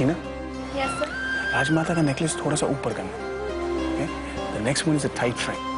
Sheena, yes sir. राजमाता का necklace थोड़ा सा ऊपर करना। Okay, the next one is a tight frank.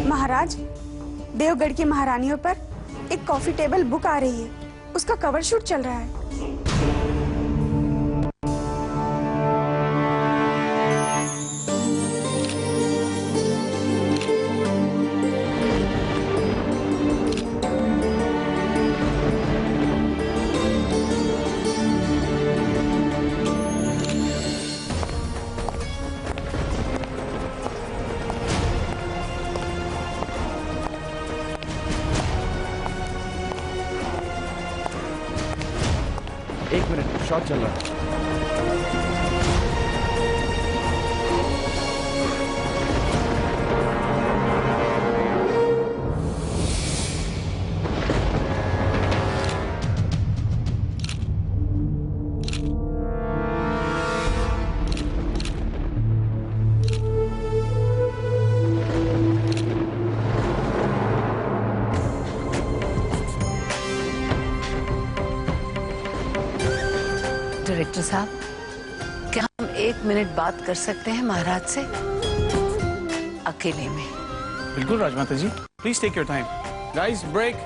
महाराज, देवगढ़ की महारानियों पर एक कॉफी टेबल बुक आ रही है, उसका कवर शूट चल रहा है। एक मिनट, शॉट चल रहा है। डायरेक्टर साहब, क्या हम 1 मिनट बात कर सकते हैं महाराज से अकेले में? बिल्कुल राजमाता ji, please take your time. Guys, break.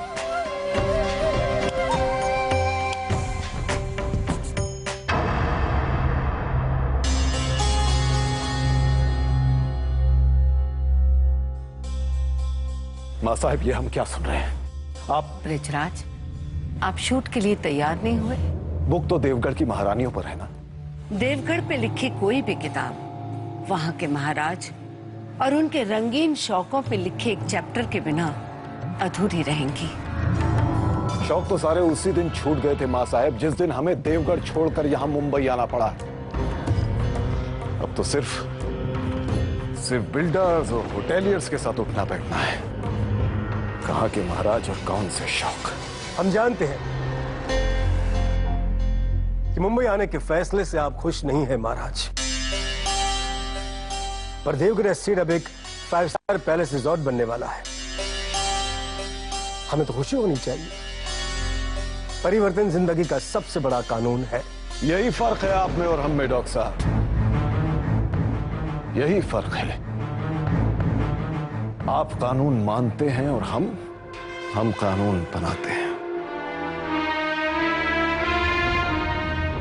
माँ साहब, ये हम क्या सुन रहे हैं? आप ब्रिजराज, आप शूट के लिए तैयार नहीं हुए? बुक तो देवगढ़ की महारानियों पर है ना। देवगढ़ पे लिखी कोई भी किताब वहां के महाराज और उनके रंगीन शौकों पे लिखे एक चैप्टर के बिना अधूरी रहेंगी। शौक तो सारे उसी दिन छूट गए थे माँ साहब, जिस दिन हमें देवगढ़ छोड़कर यहाँ मुंबई आना पड़ा। अब तो सिर्फ बिल्डर्स और होटेलियर्स के साथ उठना बैठना है। कहाँ के महाराज और कौन से शौक। हम जानते हैं कि मुंबई आने के फैसले से आप खुश नहीं हैं महाराज, पर देवगढ़ एस्टेट अब एक 5 स्टार पैलेस रिजॉर्ट बनने वाला है। हमें तो खुशी होनी चाहिए। परिवर्तन जिंदगी का सबसे बड़ा कानून है। यही फर्क है आप में और हम में डॉक्टर साहब, यही फर्क है। आप कानून मानते हैं और हम कानून बनाते हैं।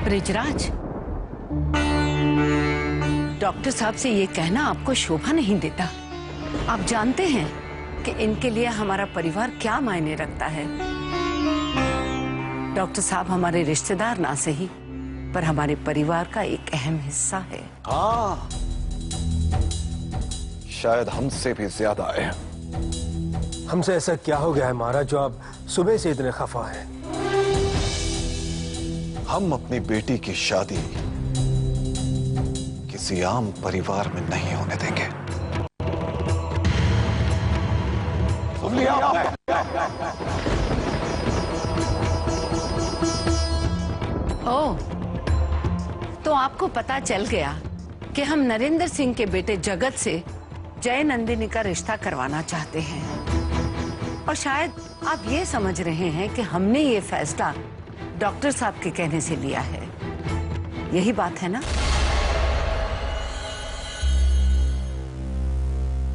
ब्रिजराज, डॉक्टर साहब से ये कहना आपको शोभा नहीं देता। आप जानते हैं कि इनके लिए हमारा परिवार क्या मायने रखता है। डॉक्टर साहब हमारे रिश्तेदार ना सही, पर हमारे परिवार का एक अहम हिस्सा है। हाँ, शायद हमसे भी ज्यादा है। हमसे ऐसा क्या हो गया है महाराज जो आप सुबह से इतने खफा हैं? हम अपनी बेटी की शादी किसी आम परिवार में नहीं होने देंगे। सुन लिया आपने? ओह, तो आपको पता चल गया कि हम नरेंद्र सिंह के बेटे जगत से जय नंदिनी का रिश्ता करवाना चाहते हैं। और शायद आप ये समझ रहे हैं कि हमने ये फैसला डॉक्टर साहब के कहने से लिया है। यही बात है ना?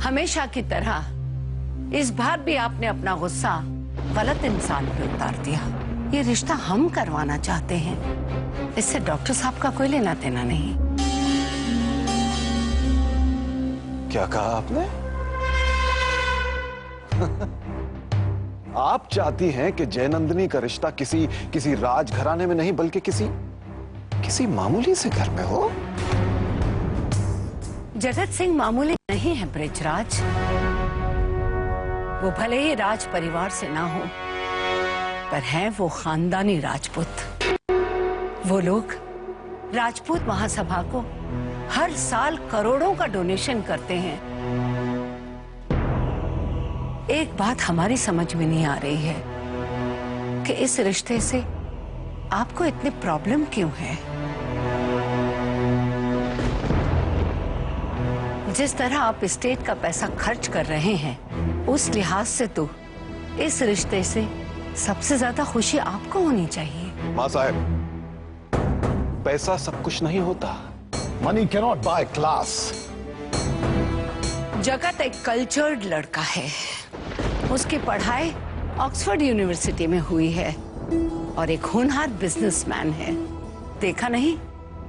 हमेशा की तरह इस बार भी आपने अपना गुस्सा गलत इंसान पे उतार दिया। ये रिश्ता हम करवाना चाहते हैं, इससे डॉक्टर साहब का कोई लेना देना नहीं। क्या कहा आपने? आप चाहती हैं कि जयनंदिनी का रिश्ता किसी राजघराने में नहीं बल्कि किसी मामूली से घर में हो? जगत सिंह मामूली नहीं है बृजराज। वो भले ही राज परिवार से ना हो, पर हैं वो खानदानी राजपूत। वो लोग राजपूत महासभा को हर साल करोड़ों का डोनेशन करते हैं। एक बात हमारी समझ में नहीं आ रही है कि इस रिश्ते से आपको इतनी प्रॉब्लम क्यों है। जिस तरह आप स्टेट का पैसा खर्च कर रहे हैं, उस लिहाज से तो इस रिश्ते से सबसे ज्यादा खुशी आपको होनी चाहिए। मां साहब, पैसा सब कुछ नहीं होता। Money cannot buy class. जगत एक कल्चर्ड लड़का है। उसकी पढ़ाई ऑक्सफोर्ड यूनिवर्सिटी में हुई है और एक होनहार बिजनेसमैन है। देखा नहीं,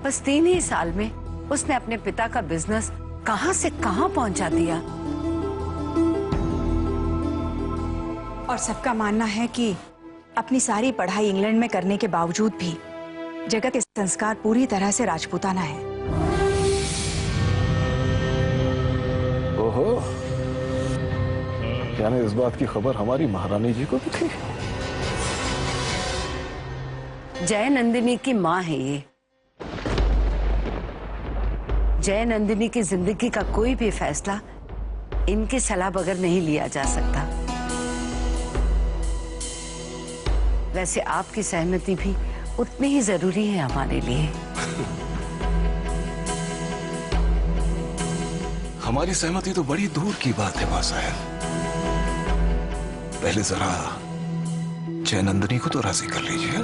बस 3 ही साल में उसने अपने पिता का बिजनेस कहां से कहां पहुंचा दिया। और सबका मानना है कि अपनी सारी पढ़ाई इंग्लैंड में करने के बावजूद भी जगत के संस्कार पूरी तरह से राजपूताना है। ओहो, यानी इस बात की खबर हमारी महारानी जी को भी थी? जय नंदिनी की माँ है ये। जय नंदिनी की जिंदगी का कोई भी फैसला इनकी सलाह बगैर नहीं लिया जा सकता। वैसे आपकी सहमति भी उतनी ही जरूरी है हमारे लिए। हमारी सहमति तो बड़ी दूर की बात है मां साहब। पहले जरा जयनंदिनी को तो राजी कर लीजिए।